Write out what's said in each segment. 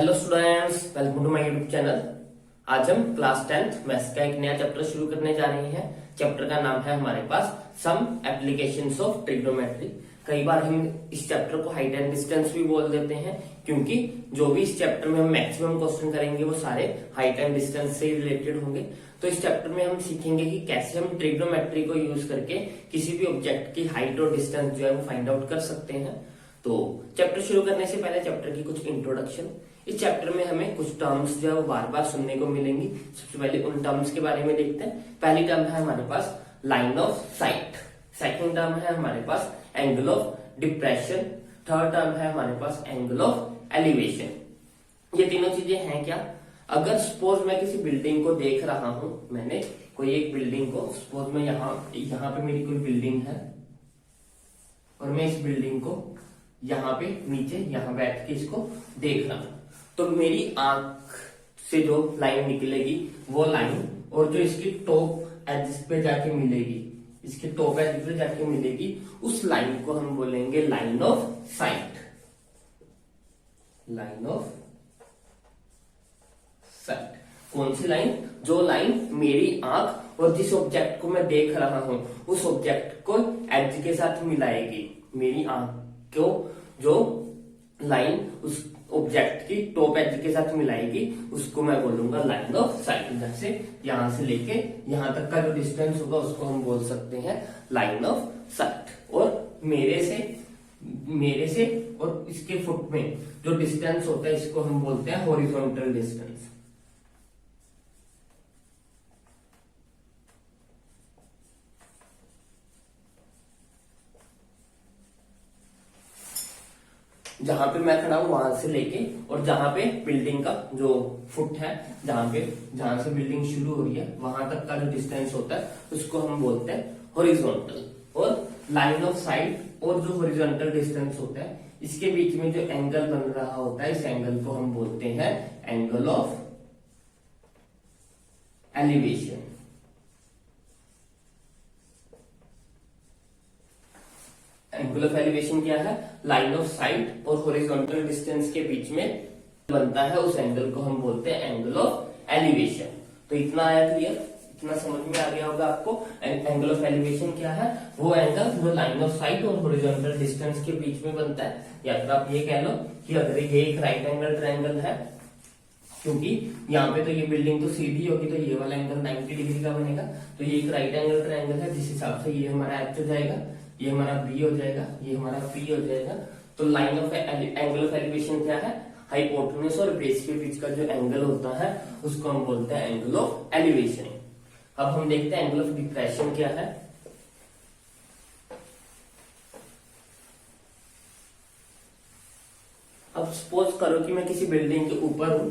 Hello students, welcome to my YouTube channel. आज हम class 10th maths का एक नया चैप्टर शुरू करने जा रहे हैं। चैप्टर का नाम है हमारे पास सम एप्लीकेशंस ऑफ ट्रिग्नोमेट्री। कई बार हम इस चैप्टर को हाइट एंड डिस्टेंस भी बोल देते हैं, क्योंकि जो भी इस चैप्टर में हम मैक्सिमम क्वेश्चन करेंगे वो सारे हाइट एंड डिस्टेंस से रिलेटेड होंगे। तो इस चैप्टर में हम सीखेंगे कि कैसे हम ट्रिग्नोमेट्री को यूज करके किसी भी ऑब्जेक्ट की हाइट और डिस्टेंस जो है वो फाइंड आउट कर सकते हैं। तो चैप्टर शुरू करने से पहले चैप्टर की कुछ इंट्रोडक्शन। इस चैप्टर में हमें कुछ टर्म्स जो है वो बार बार सुनने को मिलेंगी। सबसे पहले उन टर्म्स के बारे में देखते हैं। पहली टर्म है हमारे पास line of sight, second term है हमारे पास angle of depression, third term है हमारे पास एंगल ऑफ एलिवेशन। ये तीनों चीजें हैं क्या? अगर सपोज मैं किसी बिल्डिंग को देख रहा हूं, मैंने कोई एक बिल्डिंग को, सपोज मैं यहाँ पे मेरी कोई बिल्डिंग है और मैं इस बिल्डिंग को यहाँ पे नीचे यहाँ बैठ के इसको देख रहा हूं, तो मेरी आंख से जो लाइन निकलेगी वो लाइन, और जो इसकी टॉप एज पे जाके मिलेगी, इसके टॉप एज पे जाके मिलेगी, उस लाइन को हम बोलेंगे line of site. Line of site कौन सी लाइन? जो लाइन मेरी आंख और जिस ऑब्जेक्ट को मैं देख रहा हूं उस ऑब्जेक्ट को एज के साथ मिलाएगी। मेरी आंख को जो लाइन उस ऑब्जेक्ट की टॉप एज के साथ मिलाएगी उसको मैं बोलूंगा लाइन ऑफ साइट। जैसे यहां से लेके यहां तक का जो डिस्टेंस होगा उसको हम बोल सकते हैं लाइन ऑफ साइट। और मेरे से और इसके फुट में जो डिस्टेंस होता है इसको हम बोलते हैं हॉरिजॉन्टल डिस्टेंस। जहां पे मैं खड़ा हूं वहां से लेके और जहां पे बिल्डिंग का जो फुट है, जहां से बिल्डिंग शुरू हो रही है वहां तक का जो डिस्टेंस होता है उसको हम बोलते हैं हॉरिजॉन्टल। और लाइन ऑफ साइट और जो हॉरिजॉन्टल डिस्टेंस होता है इसके बीच में जो एंगल बन रहा होता है, इस एंगल को हम बोलते हैं angle of elevation. Angle of elevation क्या है? लाइन ऑफ साइट और हॉरिजॉन्टल डिस्टेंस के बीच में बनता है, उस एंगल को हम बोलते हैं एंगल ऑफ एलिवेशन। तो इतना आया क्लियर? इतना समझ में आ गया होगा आपको। एंगल ऑफ एलिवेशन क्या है? वो एंगल जो लाइन ऑफ साइट और हॉरिजॉन्टल डिस्टेंस के बीच में बनता है। या फिर आप ये कह लो कि अगर ये एक राइट एंगल ट्रायंगल है, क्योंकि यहाँ पे तो ये बिल्डिंग तो सीधी होगी तो ये वाला एंगल 90 डिग्री का बनेगा। तो ये एक राइट एंगल ट्रायंगल है, जिस हिसाब से ये हमारा एच हो जाएगा, ये हमारा बी हो जाएगा, ये हमारा पी हो जाएगा। तो line of angle of elevation क्या है? हाइपोटेन्यूज और बेस के बीच का जो एंगल होता है उसको हम बोलते हैं एंगल ऑफ एलिवेशन। अब हम देखते हैं एंगल ऑफ डिप्रेशन क्या है। अब सपोज करो कि मैं किसी बिल्डिंग के ऊपर हूं,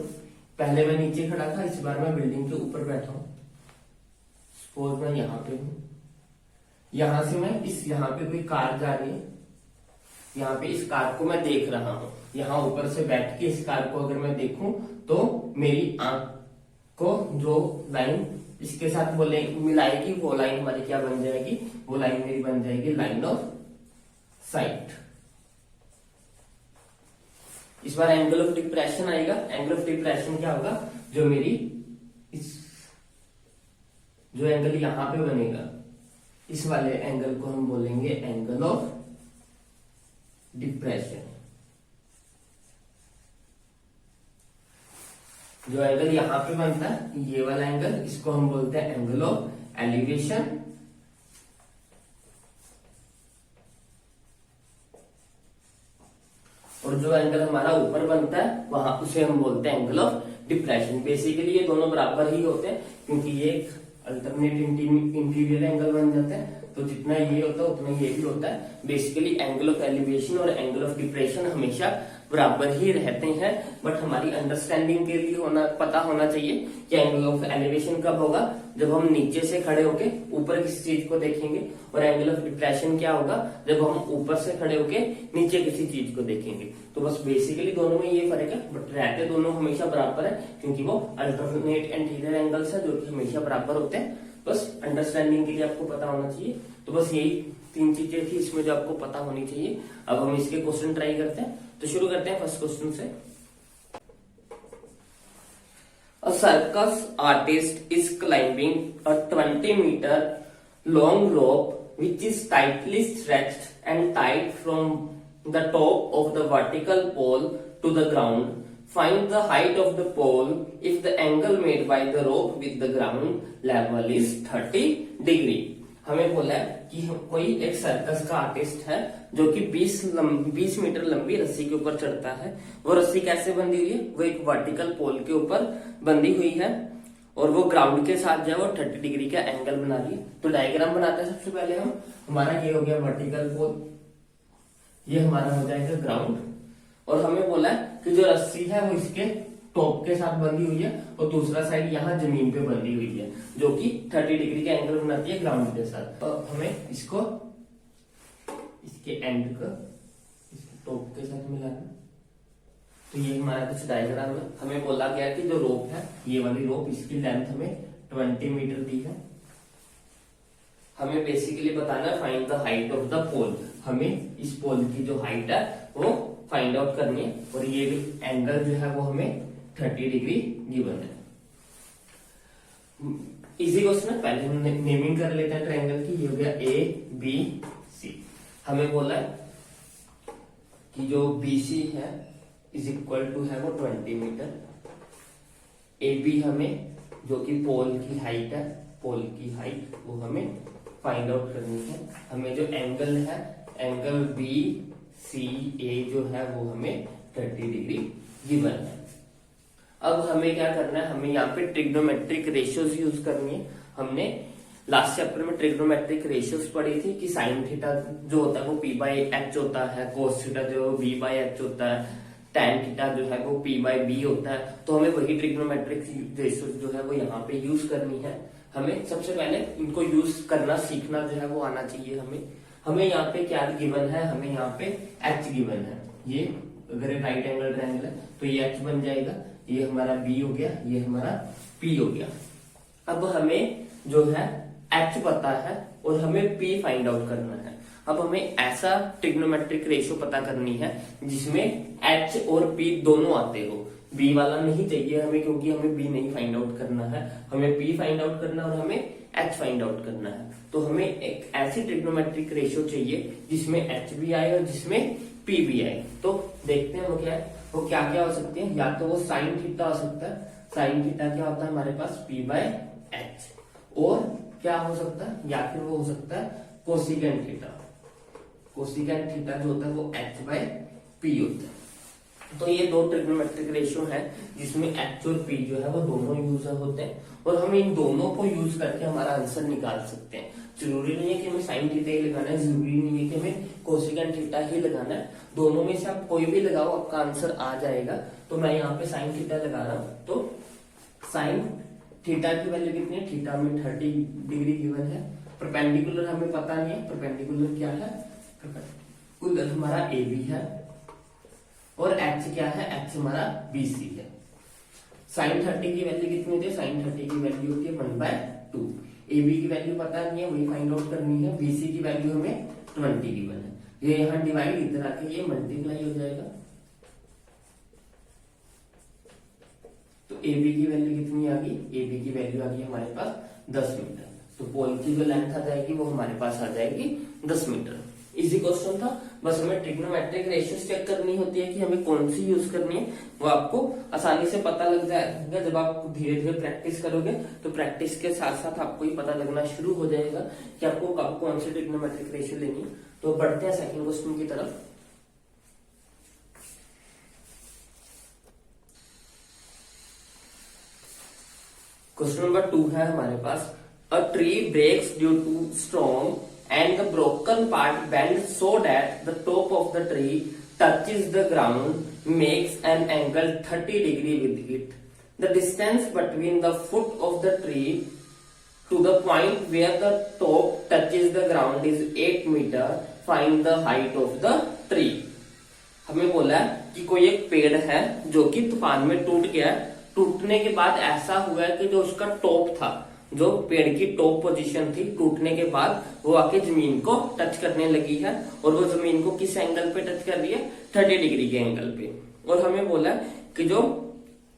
पहले मैं नीचे खड़ा था, इस बार मैं बिल्डिंग के ऊपर बैठा हूं। सपोज मैं यहां पे हूं, यहां से मैं यहाँ पे कोई कार जा रही है, यहाँ पे इस कार को मैं देख रहा हूं। यहाँ ऊपर से बैठ के इस कार को अगर मैं देखूं तो मेरी आंख को जो लाइन इसके साथ बोले मिलाएगी वो लाइन हमारी क्या बन जाएगी? वो लाइन मेरी बन जाएगी लाइन ऑफ साइट। इस बार एंगल ऑफ डिप्रेशन आएगा। एंगल ऑफ डिप्रेशन क्या होगा? जो मेरी जो एंगल यहां पे बनेगा, इस वाले एंगल को हम बोलेंगे एंगल ऑफ डिप्रेशन। जो एंगल यहां पे बनता है ये वाला एंगल, इसको हम बोलते हैं एंगल ऑफ एलिवेशन। और जो एंगल हमारा ऊपर बनता है वहां उसे हम बोलते हैं एंगल ऑफ डिप्रेशन। बेसिकली ये दोनों बराबर ही होते हैं, क्योंकि ये एक अल्टरनेट इंटीरियर एंगल बन जाता है। तो जितना ये होता है उतना ये भी होता है। बेसिकली एंगल ऑफ एलिवेशन और एंगल ऑफ डिप्रेशन हमेशा बराबर ही रहते हैं। बट हमारी अंडरस्टैंडिंग के लिए पता होना चाहिए कि एंगल ऑफ एलिवेशन कब होगा? जब हम नीचे से खड़े होके ऊपर किसी चीज को देखेंगे। और एंगल ऑफ डिप्रेशन क्या होगा? जब हम ऊपर से खड़े होके नीचे किसी चीज को देखेंगे। तो बस बेसिकली दोनों में ये फर्क है, बट रहते दोनों हमेशा बराबर है, क्योंकि वो अल्टरनेट इंटीरियर एंगल्स है जो कि हमेशा बराबर होते हैं। बस अंडरस्टैंडिंग के लिए आपको पता होना चाहिए। तो बस यही तीन चीजें थी इसमें जो आपको पता होनी चाहिए। अब हम इसके क्वेश्चन ट्राई करते हैं। तो शुरू करते हैं फर्स्ट क्वेश्चन से। circus artist is climbing a 20-meter long rope which is tightly stretched and tied from the top of the vertical pole to the ground. Find the height of the pole if the angle made by the rope with the ground level is 30 degree. हमें बोला है कि कोई एक circus का artist है जो कि 20 मीटर लंबी रस्सी के ऊपर चढ़ता है। वो रस्सी कैसे बंधी हुई है? वो एक वर्टिकल पोल के ऊपर बंधी हुई है और वो ग्राउंड के साथ जो है वो 30 डिग्री का एंगल बना रही है। तो डायग्राम बनाते हैं सबसे पहले हम। हमारा ये हो गया वर्टिकल पोल, ये हमारा हो जाएगा ग्राउंड, और हमें बोला है कि जो रस्सी है वो इसके टॉप के साथ बंधी हुई है और दूसरा साइड यहाँ जमीन पे बंधी हुई है जो कि 30 डिग्री का एंगल बनाती है ग्राउंड के साथ। तो हमें इसको इसके एंड का इसके टॉप के साथ मिलाना। तो ये हमारा कुछ डायग्राम है। हमें बोला गया कि जो रोप है, ये वाली रोप, इसकी लेंथ हमें 20 मीटर दी है। हमें बेसिकली बताना है find the height of the pole. हमें इस पोल की जो हाइट है वो फाइंड आउट करनी है और ये भी एंगल जो है वो हमें 30 डिग्री गिवन है। इजी क्वेश्चन है। पहले हम नेमिंग कर लेते हैं ट्रायंगल की। ये हो गया ए बी सी। हमें बोला है कि जो BC है इज इक्वल टू है वो 20 मीटर। AB हमें जो कि पोल की हाइट है, पोल की हाइट वो हमें फाइंड आउट करनी है। हमें जो एंगल है, एंगल BCA जो है वो हमें 30 डिग्री गिवन है। अब हमें क्या करना है? हमें यहाँ पे ट्रिग्नोमेट्रिक रेशियोज यूज करनी है। हमने लास्ट चैप्टर में ट्रिग्नोमेट्रिक रेशियोज पढ़ी थी कि साइन थीटा जो होता है वो P/H होता है, कोस थीटा जो V/H होता है, टैन थीटा जो है वो P/B होता है। तो हमें वही ट्रिग्नोमेट्रिक रेशियोज जो है वो यहाँ पे यूज करनी है। हमें सबसे पहले इनको यूज करना सीखना जो है वो आना चाहिए। हमें यहाँ पे क्या गिवन है? हमें यहाँ पे H गिवन है। ये अगर राइट एंगल ट्रायंगल है तो ये H बन जाएगा। ये हमारा B हो गया, ये हमारा P हो गया। अब हमें जो है H पता है और हमें P फाइंड आउट करना है। अब हमें ऐसा ट्रिग्नोमेट्रिक रेशियो पता करनी है जिसमें H और P दोनों आते हो। B वाला नहीं चाहिए हमें, क्योंकि हमें B नहीं फाइंड आउट करना है। हमें P फाइंड आउट करना है और हमें H फाइंड आउट करना है। तो हमें एक ऐसी ट्रिग्नोमेट्रिक रेशियो चाहिए जिसमें H भी आए और जिसमें P भी आए। तो देखते हैं वो क्या है। वो क्या क्या हो सकती है? या तो वो साइन थीटा हो सकता है। साइन थीटा क्या होता है हमारे पास? P/H। और क्या हो सकता है? या फिर वो हो सकता है कोसिकेंट थीटा। कोसिकेंट थीटा जो होता है वो H/P होता है। तो ये दो ट्रिग्नोमेट्रिक रेशियो है जिसमें H और P जो है वो दोनों यूज होते हैं और हम इन दोनों को यूज करके हमारा आंसर निकाल सकते हैं। जरूरी नहीं है कि हमें साइन थीटा ही लगाना है, जरूरी नहीं है कि हमें कोसिकेंट थीटा ही लगाना है। दोनों में से आप कोई भी लगाओ आपका आंसर आ जाएगा। तो मैं यहाँ पे साइन थीटा लगा रहा हूँ। तो साइन थीटा की वैल्यू कितनी है? थीटा में 30 डिग्री गिवन है। परपेंडिकुलर हमें पता नहीं है। परपेंडिकुलर क्या है? परपेंडिकुलर हमारा AB है और H क्या है? H हमारा BC है। साइन 30 की वैल्यू कितनी होती है? साइन 30 की वैल्यू होती है 1/2। AB की वैल्यू पता नहीं है, वही फाइंड आउट करनी है। BC की वैल्यू हमें 20 गिवन है। ये यहाँ डिवाइड इधर आके ये मल्टीप्लाई हो जाएगा। तो AB की वैल्यू कितनी आ गई? AB की वैल्यू आ गई हमारे पास 10 मीटर। तो पोल की जो लेंथ आ जाएगी वो हमारे पास आ जाएगी 10 मीटर। इजी क्वेश्चन था। बस हमें ट्रिग्नोमेट्रिक रेशियोज चेक करनी होती है कि हमें कौन सी यूज करनी है। वो आपको आसानी से पता लग जाएगा जब आप धीरे धीरे प्रैक्टिस करोगे। तो प्रैक्टिस के साथ साथ आपको ये पता लगना शुरू हो जाएगा कि आपको कब कौन सी ट्रिग्नोमेट्रिक रेशियो लेनी है। तो बढ़ते हैं सेकंड क्वेश्चन की तरफ। क्वेश्चन नंबर 2 है हमारे पास। A tree breaks due to storm and the broken part bends so that the top of the tree touches the ground, makes an angle 30 degree with it. The distance between the foot of the tree to the point where the top touches the ground is 8 meter. Find the height of the tree. हमें बोला है कि कोई एक पेड़ है जो कि तूफान में टूट गया। टूटने के बाद ऐसा हुआ है कि जो उसका टॉप था, जो पेड़ की टॉप पोजीशन थी, टूटने के बाद वो आके जमीन को टच करने लगी है। और वो जमीन को किस एंगल पे टच कर रही है? 30 डिग्री के एंगल पे। और हमें बोला कि जो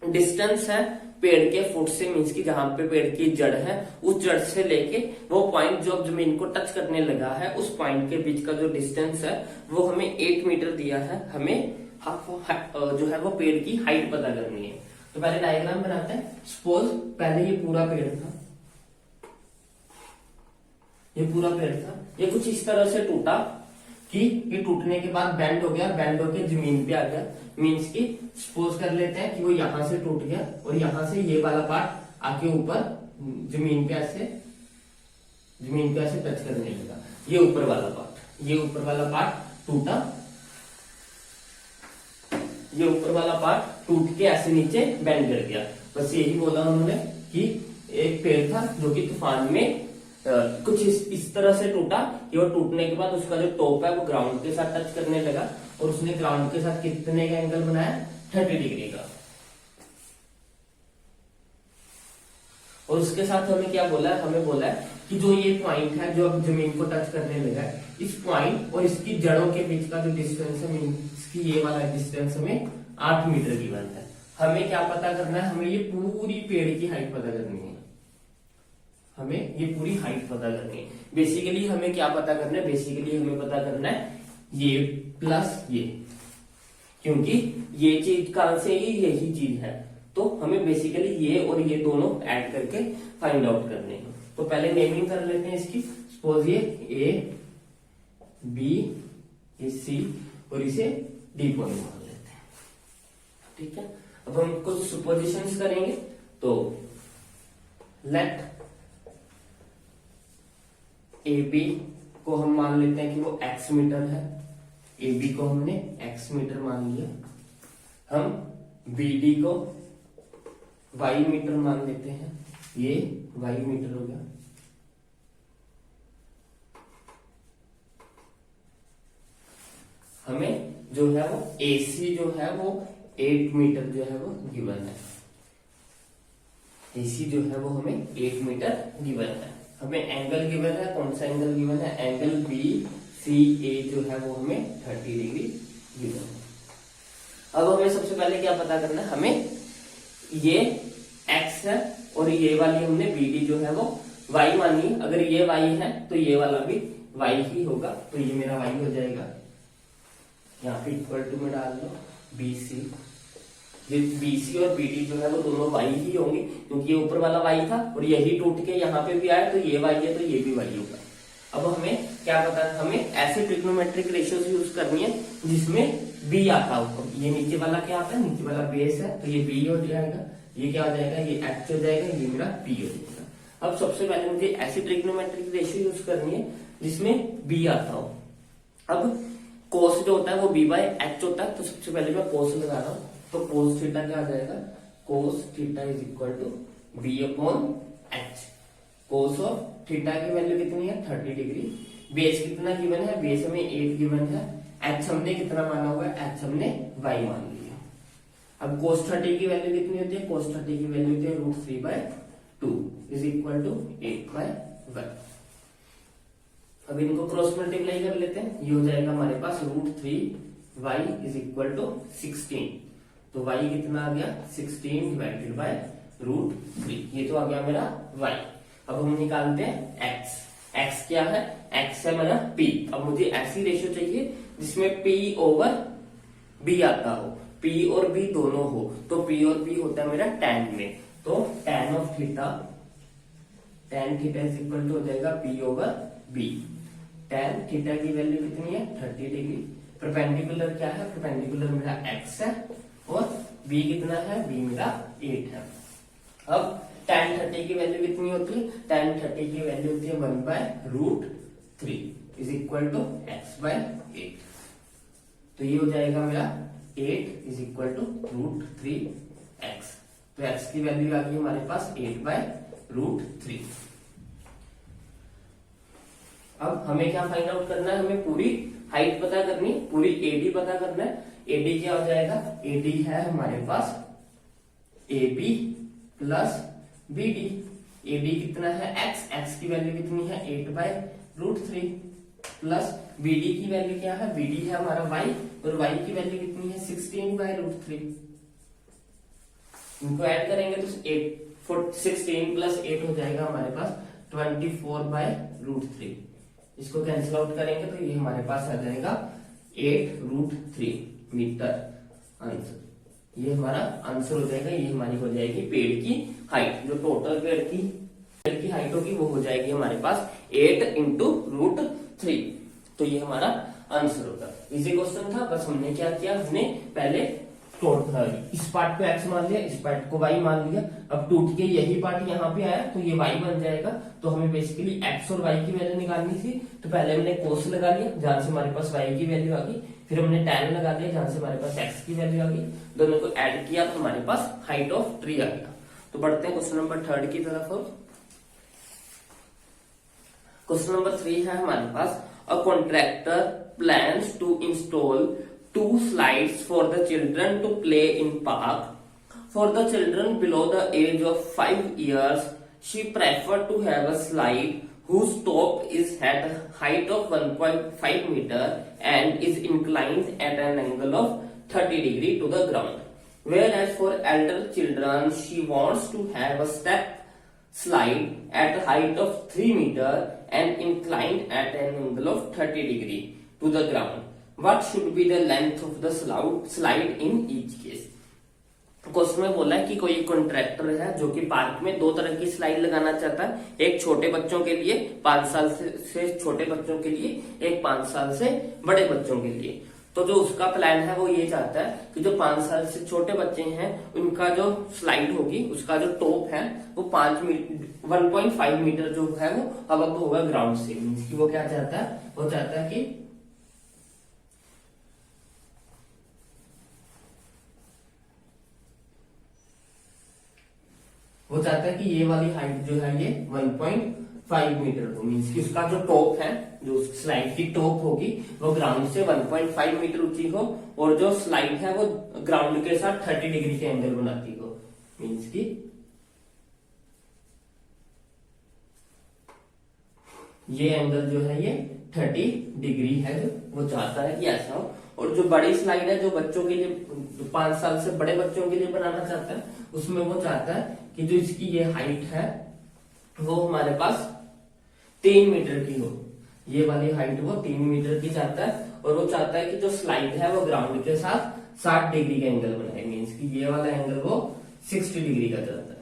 डिस्टेंस है पेड़ के फुट से मीन्स की जहां पे पेड़ की जड़ है उस जड़ से लेके वो पॉइंट जो जमीन को टच करने लगा है उस पॉइंट के बीच का जो डिस्टेंस है वो हमें 8 मीटर दिया है। हमें जो है वो पेड़ की हाइट पता करनी है। तो पहले डायग्राम बनाते हैं। सपोज पहले ये पूरा पेड़ था, ये पूरा पेड़ था, ये कुछ इस तरह से टूटा कि ये टूटने के बाद बेंड हो गया, बेंड होके जमीन पे आ गया। मीन्स की सपोज कर लेते हैं कि वो यहां से टूट गया और यहां से ये वाला पार्ट आके ऊपर जमीन पे ऐसे टच करने लगा। ये ऊपर वाला पार्ट टूटा, ये ऊपर वाला पार्ट टूट के ऐसे नीचे बेंड कर गया। बस यही बोला उन्होंने कि एक पेड़ था जो कि तूफान में कुछ इस तरह से टूटा कि वो टूटने के बाद उसका जो टॉप है वो ग्राउंड के साथ टच करने लगा और उसने ग्राउंड के साथ कितने का एंगल बनाया, 30 डिग्री का। और उसके साथ हमें क्या बोला है, हमें बोला है कि जो ये पॉइंट है जो अब जमीन को टच करने लगा है, इस पॉइंट और इसकी जड़ों के बीच का जो डिस्टेंस है, इसकी ये वाला डिस्टेंस हमें 8 मीटर की बनता है। हमें क्या पता करना है, हमें ये पूरी पेड़ की हाइट पता करनी है। हमें ये पूरी हाइट पता करनी है। बेसिकली हमें क्या पता करना है, बेसिकली हमें पता करना है ये प्लस ये, क्योंकि ये चीज कहां से ही यही चीज है। तो हमें बेसिकली ये और ये दोनों ऐड करके फाइंड आउट करने हैं। तो पहले नेमिंग कर लेते हैं इसकी। सपोज ये ए बी, ये सी और इसे डी पॉइंट मान लेते हैं। ठीक है, अब हम कुछ सुपोजिशंस करेंगे। तो लेट ए बी को हम मान लेते हैं कि वो x मीटर है। ए बी को हमने x मीटर मान लिया। हम बी डी को y मीटर मान लेते हैं, ये y मीटर हो गया। हमें जो है वो AC जो है वो 8 मीटर जो है वो गिवन है। AC जो है वो हमें 8 मीटर गिवन है। हमें एंगल गिवन है, कौन सा एंगल गिवन है, एंगल BCA जो है वो हमें 30 डिग्री गिवन है। अब हमें सबसे पहले क्या पता करना है, हमें ये x है और ये वाली हमने BD जो है वो y मानी। अगर ये y है तो ये वाला भी y ही होगा, तो ये मेरा y हो जाएगा। यहाँ पे इक्वल टू में डाल दो BC। ये BC और BD जो है वो दोनों y ही होंगे, क्योंकि ये ऊपर वाला y था और यही टूट के यहाँ पे भी आया, तो ये y है तो ये भी y होगा। अब हमें क्या पता है, हमें ऐसे ट्रिग्नोमेट्रिक रेशियोज यूज करनी है जिसमें b आता हो। ये नीचे वाला क्या आता है, नीचे वाला बेस है तो ये b हो जाएगा, ये क्या हो जाएगा, ये h हो जाएगा, ये मेरा p हो जाएगा। अब सबसे पहले मुझे ऐसी ट्रिग्नोमेट्रिक रेशियो यूज करनी है जिसमें b आता हो। अब कोस जो होता है वो b बाय h होता है, तो सबसे पहले मैं कोस लगा रहा हूँ। तो कोस थीटा क्या आ जाएगा, cos theta is equal to b अपॉन h। कोस ऑफ थीटा की वैल्यू कितनी है, 30 डिग्री। बेस कितना गिवन है, बेस हमें 8 गिवन है। h हमने कितना माना हुआ है, h हमने y मान लिया। अब कोस 30 की वैल्यू कितनी होती है, कोस 30 की वैल्यू होती है √3/2 इज इक्वल टू 8/1। अब इनको क्रॉस मल्टीप्लाई कर लेते हैं। ये हो जाएगा हमारे पास √3y इज इक्वल टू 16। तो y कितना आ गया, 16 डिवाइडेड बाय √3। ये तो आ गया मेरा y। अब हम निकालते हैं x क्या है, x है मेरा p। अब मुझे ऐसी रेशियो चाहिए जिसमें p ओवर b आता हो, p और b दोनों हो। तो p और b होता है मेरा tan में, तो tan of theta, tan theta is equal to हो जाएगा p over b। tan theta की वैल्यू कितनी है, 30 डिग्री। परपेंडिकुलर क्या है, परपेंडिकुलर मेरा x है और b कितना है, b मेरा 8 है। अब tan 30 की वैल्यू कितनी होती है, tan 30 की वैल्यू होती है 1/√3 इज इक्वल टू x/8। तो ये हो जाएगा मेरा 8 इज इक्वल टू √3x। तो x की वैल्यू आ गई हमारे पास 8/√3। अब हमें क्या फाइंड आउट करना है, हमें पूरी हाइट पता करनी, पूरी एडी पता करना है। एडी क्या हो जाएगा, एडी है हमारे पास AB प्लस BD। एडी कितना है x की वैल्यू कितनी है 8/√3 प्लस BD की वैल्यू क्या है, BD है हमारा y और y की वैल्यू कितनी है 16/√3। इनको ऐड करेंगे तो 16 प्लस 8 हो जाएगा हमारे पास 24/√3। इसको कैंसिल आउट करेंगे तो ये हमारे पास आ जाएगा 8√3 मीटर आंसर। ये हमारा आंसर हो जाएगा। ये हमारी हो जाएगी पेड़ की हाइट, जो टोटल पेड़ की हाइट होगी वो हो जाएगी हमारे पास 8 इंटू √3। तो ये हमारा आंसर होगा। इजी क्वेश्चन था। बस हमने क्या किया, हमने पहले इस पार्ट को x मान लिया, इस पार्ट को y मान लिया। अब टूट के यही पार्ट यहाँ पे आया तो ये y बन जाएगा। तो हमें बेसिकली x और y की वैल्यू निकालनी थी। तो पहले हमने कोस लगा लिया जहां से हमारे पास y की वैल्यू आ गई, फिर हमने tan लगा लिया जहां से हमारे पास x की वैल्यू आ गई। दोनों को ऐड किया तो हमारे पास हाइट ऑफ ट्री आ गया। तो बढ़ते हैं क्वेश्चन नंबर 3 की तरफ। क्वेश्चन नंबर 3 है हमारे पास, a contractor plans to install 2 slides for the children to play in park. For the children below the age of 5 years, she preferred to have a slide whose top is at a height of 1.5 meter and is inclined at an angle of 30 degree to the ground. Whereas for elder children, she wants to have a step slide at a height of 3 meter and inclined at an angle of 30 degree to the ground. What should be the length of the slide in each case? Question में बोला है कि कोई contractor है जो कि park में 2 तरह की स्लाइड लगाना चाहता है। एक छोटे बच्चों के लिए, 5 साल से छोटे बच्चों के लिए, एक 5 साल से बड़े बच्चों के लिए। तो जो उसका प्लान है वो ये चाहता है कि जो 5 साल से छोटे बच्चे हैं उनका जो स्लाइड होगी, उसका जो टॉप है वो 1.5 मीटर जो है वो अब होगा ग्राउंड से। मींस कि वो क्या चाहता है, वो चाहता है कि ये वाली हाइट जो है ये 1.5 मीटर हो। मीन्स कि उसका जो टॉप है, जो स्लाइड की टॉप होगी वो ग्राउंड से 1.5 मीटर ऊंची हो और जो स्लाइड है वो ग्राउंड के साथ 30 डिग्री के एंगल बनाती हो। मीन्स कि ये एंगल जो है ये 30 डिग्री है, जो वो चाहता है कि ऐसा हो। और जो बड़ी स्लाइड है, जो बच्चों के लिए, 5 साल से बड़े बच्चों के लिए बनाना चाहता है, उसमें वो चाहता है कि जो इसकी ये हाइट है वो हमारे पास 3 मीटर की हो। ये वाली हाइट वो 3 मीटर की चाहता है। और वो चाहता है कि जो स्लाइड है वो ग्राउंड के साथ 60 डिग्री का एंगल बनाए। मीन्स कि ये वाला एंगल वो 60 डिग्री का चाहता है।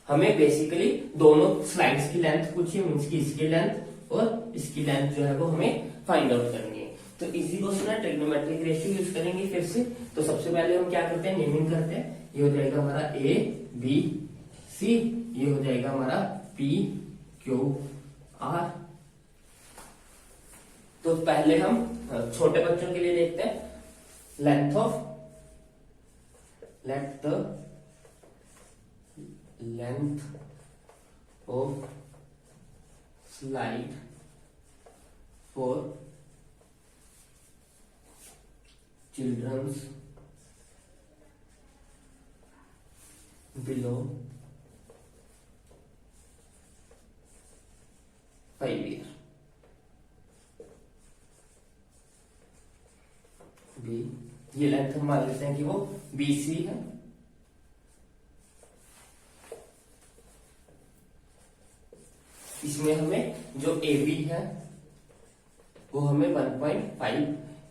हमें बेसिकली दोनों स्लाइड्स की लेंथ पूछी, मीन्स की इसकी लेंथ और इसकी लेंथ जो है वो हमें फाइंड आउट करनी है। तो इजी क्वेश्चन है, ट्रिग्नोमेट्रिक रेशियो यूज करेंगे फिर से। तो सबसे पहले हम क्या करते हैं, नेमिंग करते हैं। ये हो जाएगा हमारा ए बी सी, ये हो जाएगा हमारा पी क्यू आर। तो पहले हम छोटे बच्चों के लिए देखते हैं। Let the length of slide for childrens below 5 years b. ये लेंथ हम मान लेते हैं कि वो BC है। इसमें हमें जो AB है वो हमें 1.5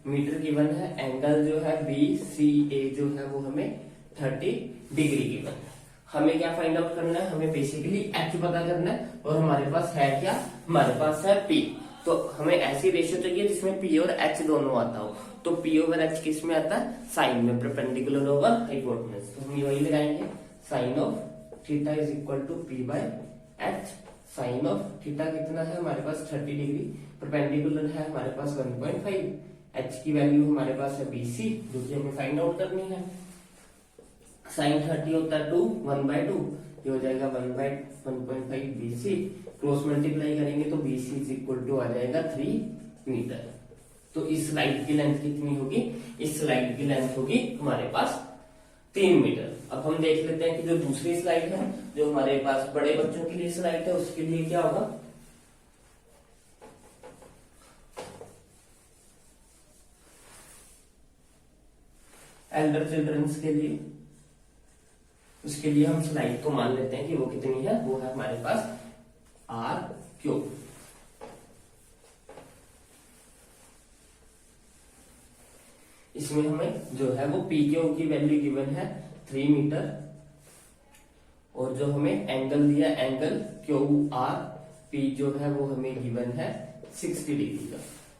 मीटर गिवन है। एंगल जो है BCA जो है वो हमें 30 डिग्री गिवन है। हमें क्या फाइंड आउट करना है, हमें बेसिकली H पता करना है। और हमारे पास है क्या, हमारे पास है P। तो हमें ऐसी रेशियो चाहिए जिसमें P और H दोनों आता हो। तो P ओवर H किस में आता है, साइन में, परपेंडिकुलर ओवर हाइपोटेनस। तो हम ये वही लगाएंगे, sine of theta is equal to P by H। Sine of theta कितना है हमारे पास 30 डिग्री, परपेंडिकुलर है हमारे पास 1.5, H की वैल्यू हमारे पास है BC जो कि हमें फाइंड आउट करनी है। साइन 30 होता है 2, 1/2, ये हो जाएगा 1/1.5 BC। क्रॉस मल्टीप्लाई करेंगे तो BC इज इक्वल टू आ जाएगा 3 मीटर। तो इस स्लाइड की लेंथ कितनी होगी, इस स्लाइड की लेंथ होगी हमारे पास 3 मीटर। अब हम देख लेते हैं कि जो दूसरी स्लाइड है, जो हमारे पास बड़े बच्चों के लिए स्लाइड है, उसके लिए क्या होगा। एल्डर चिल्ड्रंस के लिए उसके लिए हम स्लाइड को मान लेते हैं कि वो कितनी है, वो है हमारे पास r3। इसमें हमें जो है वो पी क्यू की वैल्यू गिवन है 3 मीटर, और जो हमें एंगल दिया एंगल क्यू आर पी जो है वो हमें गिवन है 60 डिग्री का।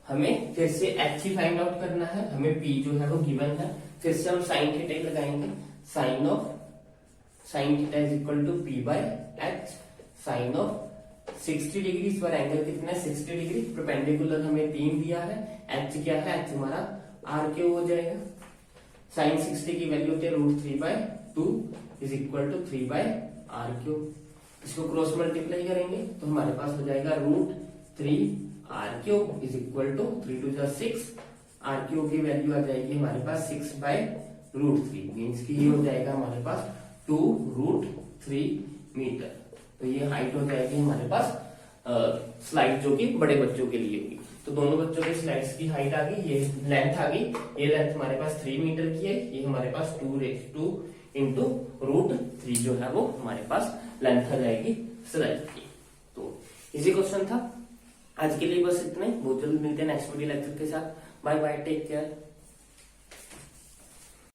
हमें फिर से एच ही फाइंड आउट करना है, हमें पी जो है वो गिवन है, फिर से हम साइन थीटा लगाएंगे, sine theta is equal to p by h, sine of 60 degree, इस पर एंगल कितना है 60 डिग्री, परपेंडिकुलर हमें 3 दिया है, एच क्या है, एच हमारा आर क्यू हो जाएगा। साइन 60 की वैल्यू होती है √3/2 इज इक्वल टू 3/r3। इसको क्रॉस मल्टीप्लाई करेंगे तो हमारे पास हो जाएगा √3r3 is equal to 3 2 6, r3 की वैल्यू आ जाएगी हमारे पास 6/√3, मीन्स की ये हो जाएगा हमारे पास 2√3 मीटर। तो ये हाइट हो जाएगी हमारे पास स्लाइड जो कि बड़े बच्चों के लिए होगी। तो दोनों बच्चों के स्लाइड्स की हाइट आ गई, ये लेंथ आ गई, ये लेंथ हमारे पास 3 मीटर की है, ये हमारे पास 2 इंटू √3 जो है वो हमारे पास लेंथ आ जाएगी स्लाइड की। तो इजी क्वेश्चन था। आज के लिए बस इतना ही, बहुत जल्द मिलते हैं नेक्स्ट वीडियो लेक्चर के साथ। Bye bye, take care.